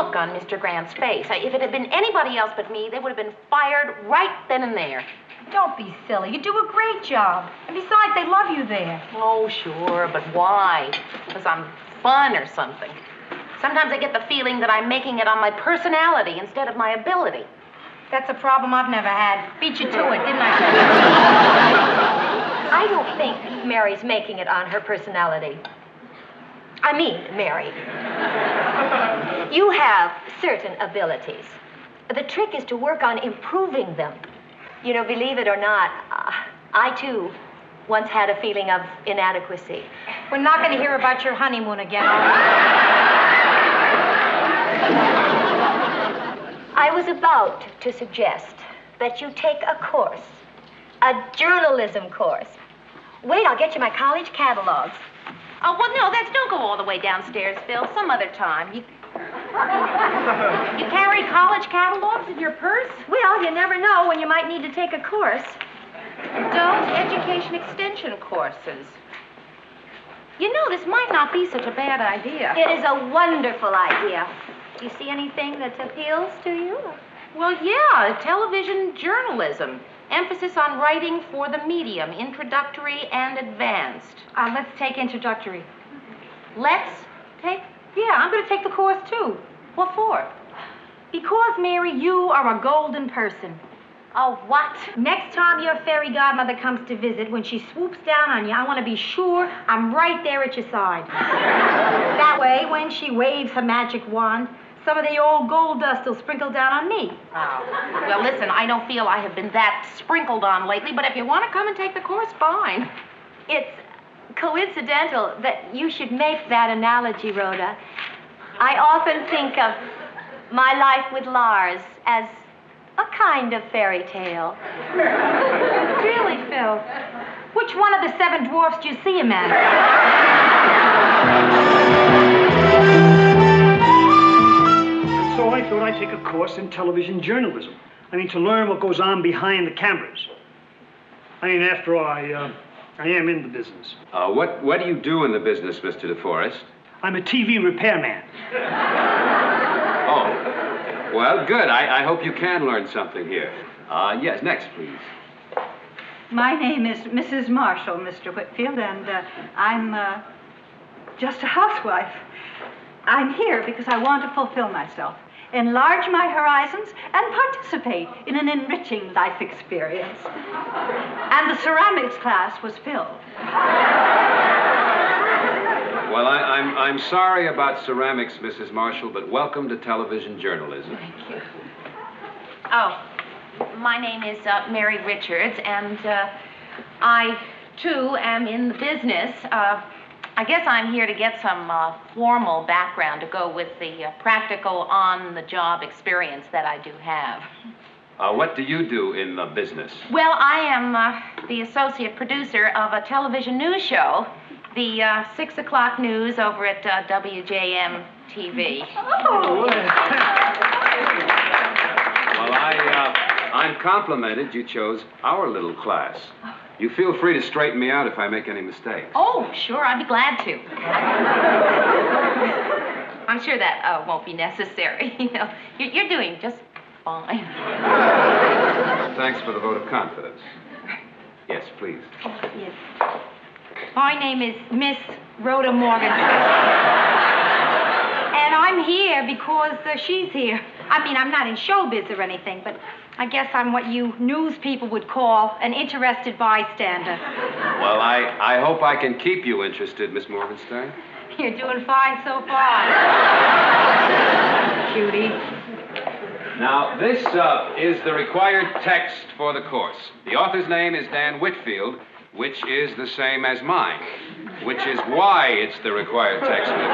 look on Mr. Grant's face. If it had been anybody else but me, they would have been fired right then and there. Don't be silly. You do a great job. And besides, they love you there. Oh, sure, but why? Because I'm fun or something. Sometimes I get the feeling that I'm making it on my personality instead of my ability. That's a problem I've never had. Beat you to it, didn't I? I don't think Mary's making it on her personality. I mean, Mary. You have certain abilities. The trick is to work on improving them. You know, believe it or not, I too once had a feeling of inadequacy. We're not going to hear about your honeymoon again, are we? I was about to suggest that you take a course, a journalism course. Wait, I'll get you my college catalogs. Oh, well, no, don't go all the way downstairs, Phil. Some other time. You carry college catalogs in your purse? Well, you never know when you might need to take a course. Adult education extension courses. You know, this might not be such a bad idea. It is a wonderful idea. Do you see anything that appeals to you? Well, yeah, television journalism. Emphasis on writing for the medium, introductory and advanced. Let's take introductory. Let's take? Yeah, I'm going to take the course, too. What for? Because, Mary, you are a golden person. Oh, what? Next time your fairy godmother comes to visit, when she swoops down on you, I want to be sure I'm right there at your side. That way, when she waves her magic wand, some of the old gold dust will sprinkle down on me. Oh. Well, listen, I don't feel I have been that sprinkled on lately, but if you want to come and take the course, fine. It's coincidental that you should make that analogy, Rhoda. I often think of my life with Lars as a kind of fairy tale. Really, Phil? Which one of the 7 dwarfs do you see him as? So I thought I'd take a course in television journalism. I mean, to learn what goes on behind the cameras. I mean, after all, I am in the business. What do you do in the business, Mr. DeForest? I'm a TV repairman. Oh, well, good. I hope you can learn something here. Yes, next, please. My name is Mrs. Marshall, Mr. Whitfield, and I'm just a housewife. I'm here because I want to fulfill myself, enlarge my horizons, and participate in an enriching life experience. And the ceramics class was filled. Well, I'm sorry about ceramics, Mrs. Marshall, but welcome to television journalism. Thank you. Oh, my name is Mary Richards, and I, too, am in the business. I guess I'm here to get some formal background to go with the practical on-the-job experience that I do have. What do you do in the business? Well, I am the associate producer of a television news show, the 6 o'clock news over at WJM TV. Oh! Well, I'm complimented you chose our little class. You feel free to straighten me out if I make any mistakes. Oh, sure, I'd be glad to. I'm sure that won't be necessary. You know, you're doing just fine. Thanks for the vote of confidence. Yes, please. Oh, yes. My name is Miss Rhoda Morgan. And I'm here because she's here. I mean, I'm not in showbiz or anything, but I guess I'm what you news people would call an interested bystander. Well, I hope I can keep you interested, Miss Morgenstern. You're doing fine so far. Cutie. Now, this is the required text for the course. The author's name is Dan Whitfield, which is the same as mine, which is why it's the required text for the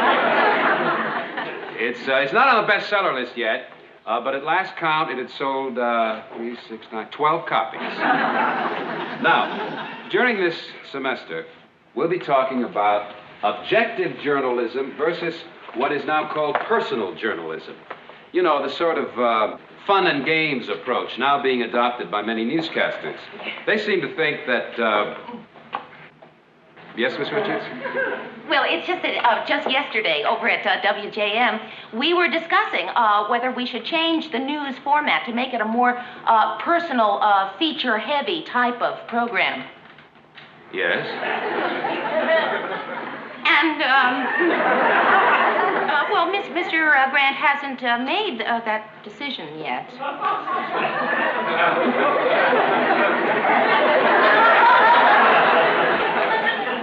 course. It's not on the bestseller list yet, but at last count, it had sold 3, 6, 9, 12 copies. Now, during this semester, we'll be talking about objective journalism versus what is now called personal journalism. You know, the sort of fun and games approach now being adopted by many newscasters. They seem to think that Yes, Miss Richards? Well, it's just that just yesterday over at WJM, we were discussing whether we should change the news format to make it a more personal, feature-heavy type of program. Yes. And, well, Mr. Grant hasn't made that decision yet.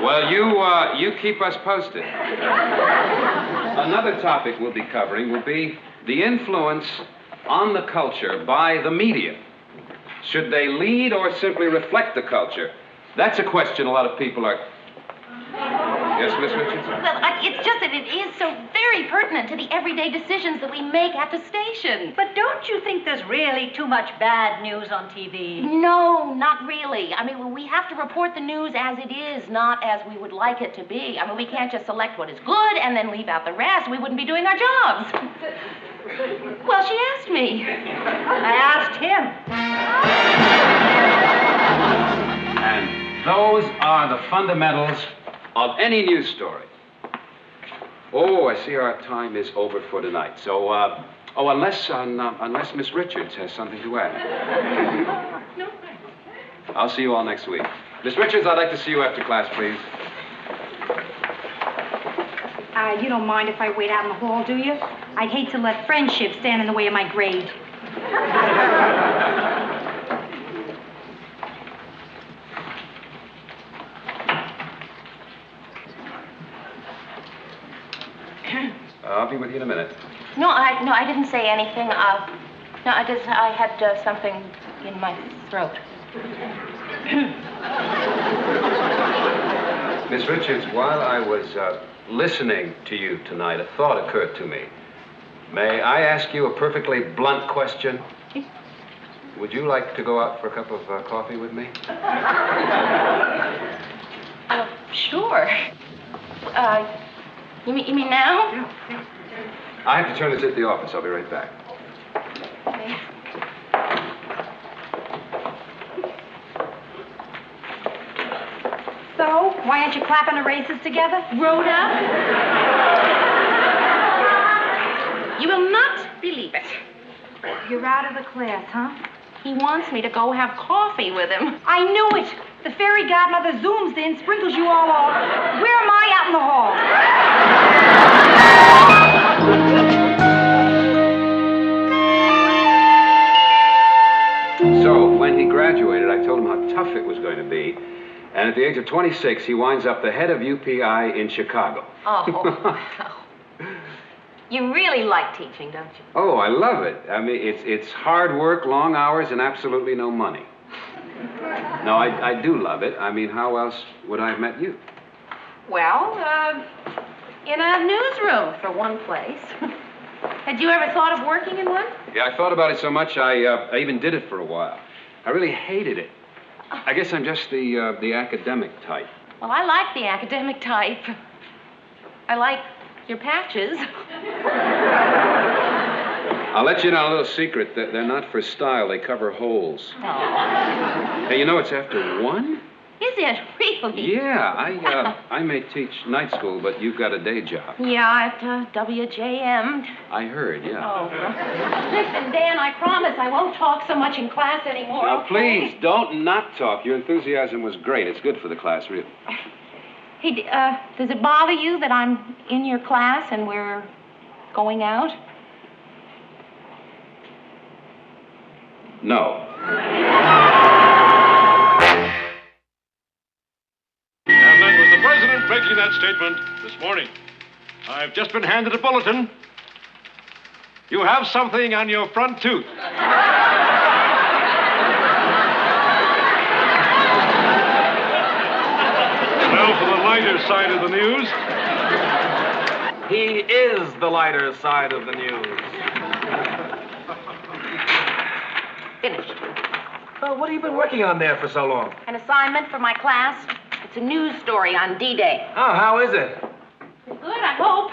Well, you keep us posted. Another topic we'll be covering will be the influence on the culture by the media. Should they lead or simply reflect the culture? That's a question a lot of people are... Yes, Miss Richards? Well, it's just that it is so very pertinent to the everyday decisions that we make at the station. But don't you think there's really too much bad news on TV? No, not really. I mean, we have to report the news as it is, not as we would like it to be. I mean, we can't just select what is good and then leave out the rest. We wouldn't be doing our jobs. Well, she asked me. I asked him. And those are the fundamentals of any news story. Oh, I see our time is over for tonight. So, unless Miss Richards has something to add. No. I'll see you all next week. Miss Richards, I'd like to see you after class, please. You don't mind if I wait out in the hall, do you? I'd hate to let friendship stand in the way of my grade. I'll be with you in a minute. No, I didn't say anything. I had something in my throat. Miss Richards, while I was listening to you tonight, a thought occurred to me. May I ask you a perfectly blunt question? Would you like to go out for a cup of coffee with me? Sure. You mean now? Yeah. I have to turn this at the office. I'll be right back. Okay. So, why aren't you clapping the races together? Rhoda? You will not believe it. You're out of the class, huh? He wants me to go have coffee with him. I knew it. The fairy godmother zooms in, sprinkles you all off. Where am I out in the hall? So, when he graduated, I told him how tough it was going to be. And at the age of 26, he winds up the head of UPI in Chicago. Oh. You really like teaching, don't you? Oh, I love it. I mean, it's hard work, long hours, and absolutely no money. No, I do love it. I mean, how else would I have met you? Well, in a newsroom, for one place. Had you ever thought of working in one? Yeah, I thought about it so much, I even did it for a while. I really hated it. I guess I'm just the academic type. Well, I like the academic type. I like your patches. I'll let you in on a little secret. They're not for style. They cover holes. Oh. Hey, you know it's after 1? Is it really? Yeah, I may teach night school, but you've got a day job. Yeah, at WJM. I heard, yeah. Oh. Listen, Dan, I promise I won't talk so much in class anymore. Now, okay? please, don't not talk. Your enthusiasm was great. It's good for the class, really. Hey, does it bother you that I'm in your class and we're going out? No. And that was the president making that statement this morning. I've just been handed a bulletin. You have something on your front tooth. Now for the lighter side of the news. He is the lighter side of the news. Finished. What have you been working on there for so long? An assignment for my class. It's a news story on D-Day. Oh, how is it? Good, I hope.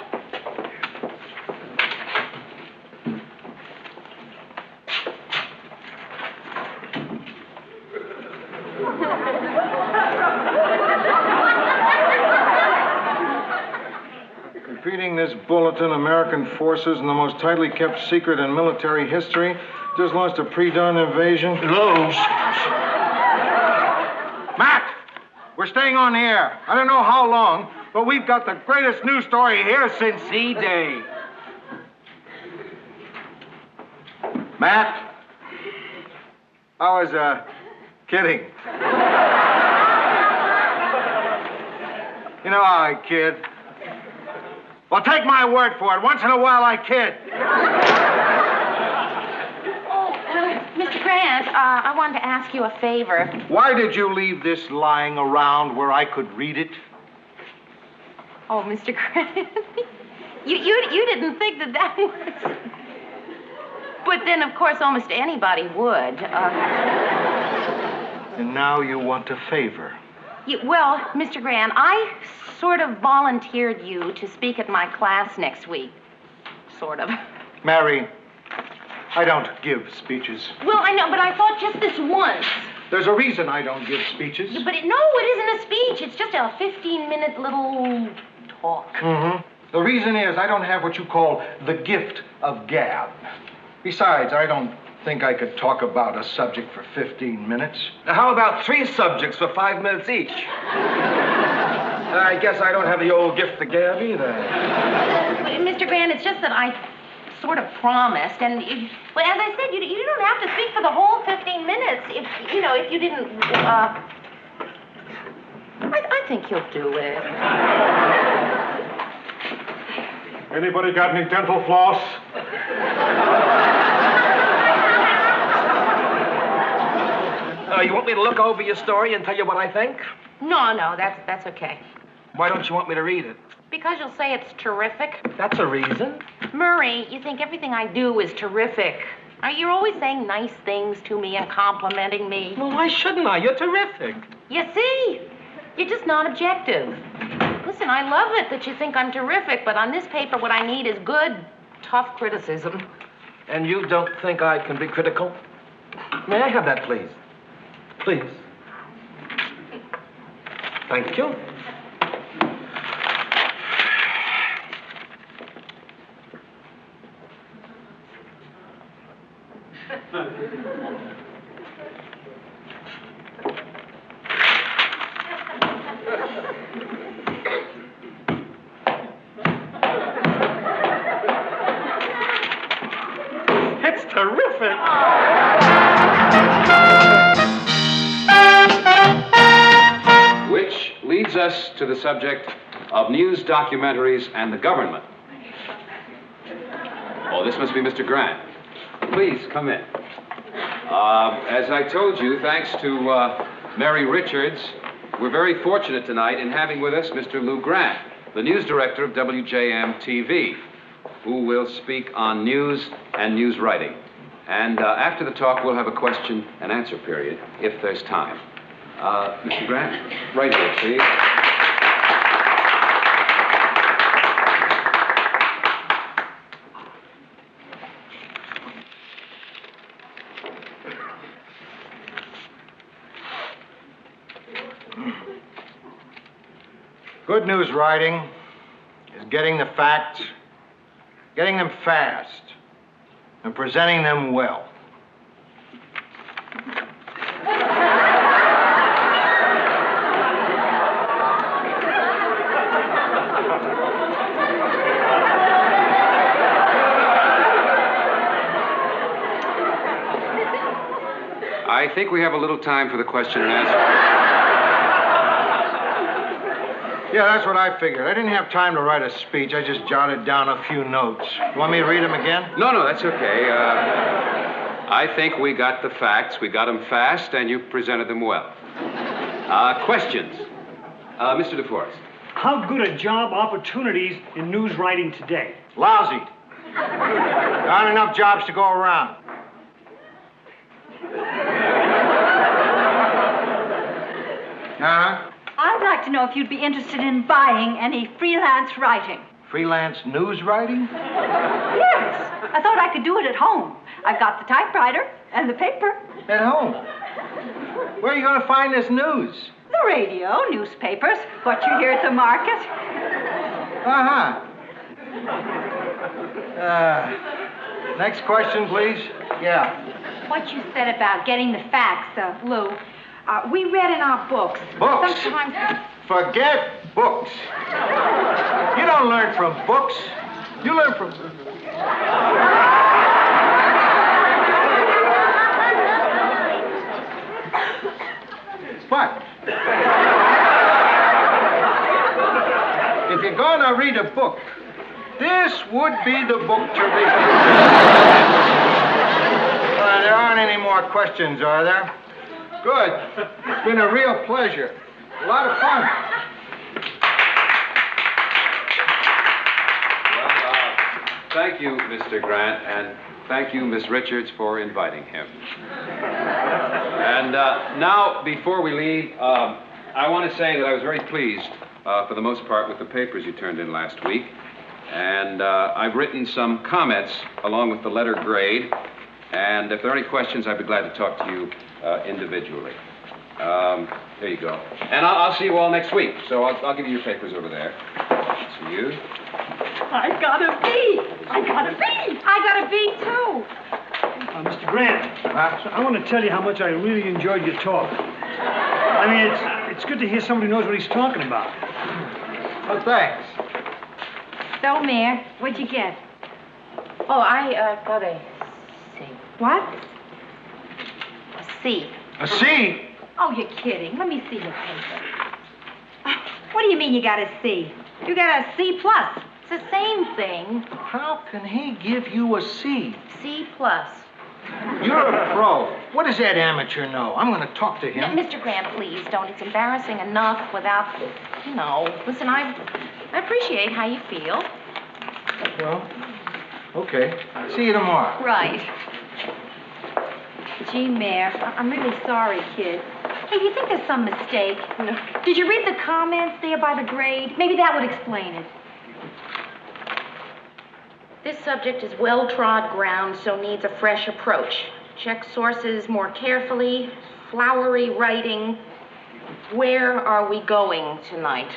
Repeating this bulletin, American forces in the most tightly kept secret in military history just launched a pre-dawn invasion. Hello? Matt! We're staying on the air. I don't know how long, but we've got the greatest news story here since D-Day. Matt? I was, kidding. You know how I kid. Well, take my word for it. Once in a while, I kid. Mr. Grant, I wanted to ask you a favor. Why did you leave this lying around where I could read it? Oh, Mr. Grant, you didn't think that was... But then, of course, almost anybody would. And now you want a favor. Well, Mr. Grant, I sort of volunteered you to speak at my class next week. Sort of. Mary, I don't give speeches. Well, I know, but I thought just this once. There's a reason I don't give speeches. But it isn't a speech. It's just a 15-minute little talk. Mm-hmm. The reason is I don't have what you call the gift of gab. Besides, I don't think I could talk about a subject for 15 minutes. Now, how about 3 subjects for 5 minutes each? I guess I don't have the old gift of gab either. Mr. Grant, it's just that I sort of promised, and well, as I said, you don't have to speak for the whole 15 minutes. If you didn't, I think you'll do it. Anybody got any dental floss? You want me to look over your story and tell you what I think? No, that's okay. Why don't you want me to read it? Because you'll say it's terrific. That's a reason. Murray, you think everything I do is terrific. You're always saying nice things to me and complimenting me. Well, why shouldn't I? You're terrific. You see? You're just not objective. Listen, I love it that you think I'm terrific, but on this paper, what I need is good, tough criticism. And you don't think I can be critical? May I have that, please? Please. Thank you. It's terrific. Which leads us to the subject of news documentaries and the government. Oh, this must be Mr. Grant. Please, come in. As I told you, thanks to Mary Richards, we're very fortunate tonight in having with us Mr. Lou Grant, the news director of WJM-TV, who will speak on news and news writing. And after the talk, we'll have a question and answer period, if there's time. Mr. Grant, right here, please. Good news writing is getting the facts, getting them fast, and presenting them well. I think we have a little time for the question and answer. Yeah, that's what I figured. I didn't have time to write a speech. I just jotted down a few notes. You want me to read them again? No, that's okay. I think we got the facts. We got them fast, and you presented them well. Questions? Mr. DeForest. How good are job opportunities in news writing today? Lousy. There aren't enough jobs to go around. Uh-huh. I'd like to know if you'd be interested in buying any freelance writing. Freelance news writing? Yes. I thought I could do it at home. I've got the typewriter and the paper. At home? Where are you going to find this news? The radio, newspapers, what you hear at the market. Uh-huh. Next question, please. Yeah. What you said about getting the facts, Lou, we read in our books. Books? Sometimes... Forget books. You don't learn from books. You learn from... What? If you're gonna read a book, this would be the book to read. There aren't any more questions, are there? Good. It's been a real pleasure. A lot of fun. Well, thank you, Mr. Grant, and thank you, Miss Richards, for inviting him. And now, before we leave, I want to say that I was very pleased, for the most part, with the papers you turned in last week. And I've written some comments along with the letter grade. And if there are any questions, I'd be glad to talk to you individually. There you go. And I'll see you all next week. So I'll give you your papers over there. See you. I got a B. I got a B. I got a B, too. Mr. Grant, so I want to tell you how much I really enjoyed your talk. I mean, it's good to hear somebody who knows what he's talking about. Well, thanks. So, Mayor, what'd you get? Oh, I got a C. What? A C. A C? Oh, you're kidding. Let me see your paper. What do you mean you got a C? You got a C plus. It's the same thing. How can he give you a C? C plus. You're a pro. What does that amateur know? I'm going to talk to him. Mr. Grant, please don't. It's embarrassing enough without, Listen, I appreciate how you feel. Well, okay. See you tomorrow. Right. Gee, Mayor, I'm really sorry, kid. Hey, do you think there's some mistake? Did you read the comments there by the grade? Maybe that would explain it. This subject is well-trod ground, so needs a fresh approach. Check sources more carefully. Flowery writing. Where are we going tonight?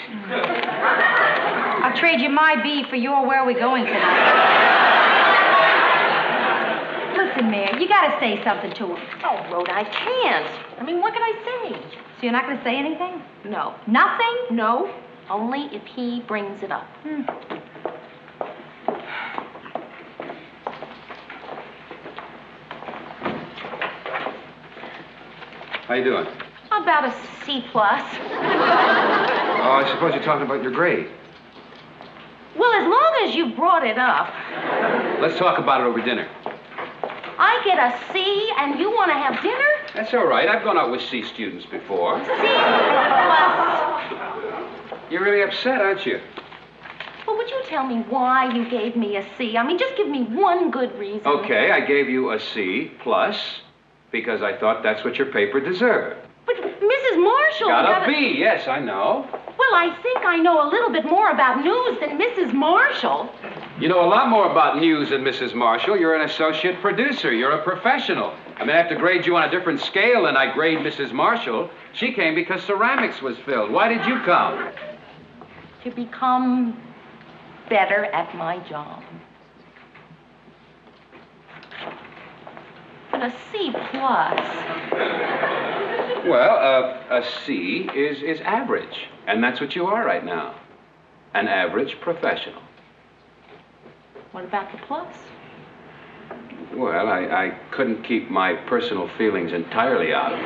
I'll trade you my B for your where are we going tonight. Listen, Mayor, you gotta say something to him. Oh, Rhoda, I can't. I mean, what can I say? So you're not gonna say anything? No. Nothing? No, only if he brings it up. How you doing? About a C plus. Oh, I suppose you're talking about your grade. Well, as long as you brought it up. Let's talk about it over dinner. I get a C and you want to have dinner? That's all right. I've gone out with C students before. C plus. You're really upset, aren't you? Well, would you tell me why you gave me a C? I mean, just give me one good reason. Okay, I gave you a C plus because I thought that's what your paper deserved. But Mrs. Marshall Got a B, yes, I know. Well, I think I know a little bit more about news than Mrs. Marshall. You know a lot more about news than Mrs. Marshall. You're an associate producer. You're a professional. I mean, I have to grade you on a different scale than I grade Mrs. Marshall. She came because ceramics was filled. Why did you come? To become better at my job. But a C plus. Well, a C is average. And that's what you are right now. An average professional. What about the plus? Well, I couldn't keep my personal feelings entirely out of it.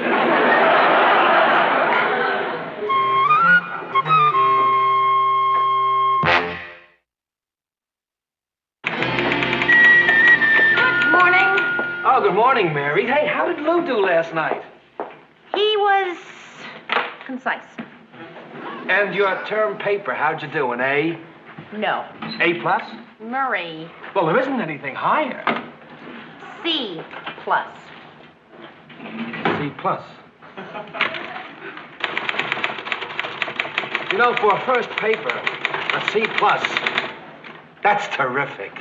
Good morning. Oh, good morning, Mary. Hey, how did Lou do last night? He was concise. And your term paper, how'd you do, an A? No. A plus? Murray. Well, there isn't anything higher. C plus. C plus. You know, for a first paper, a C plus, that's terrific.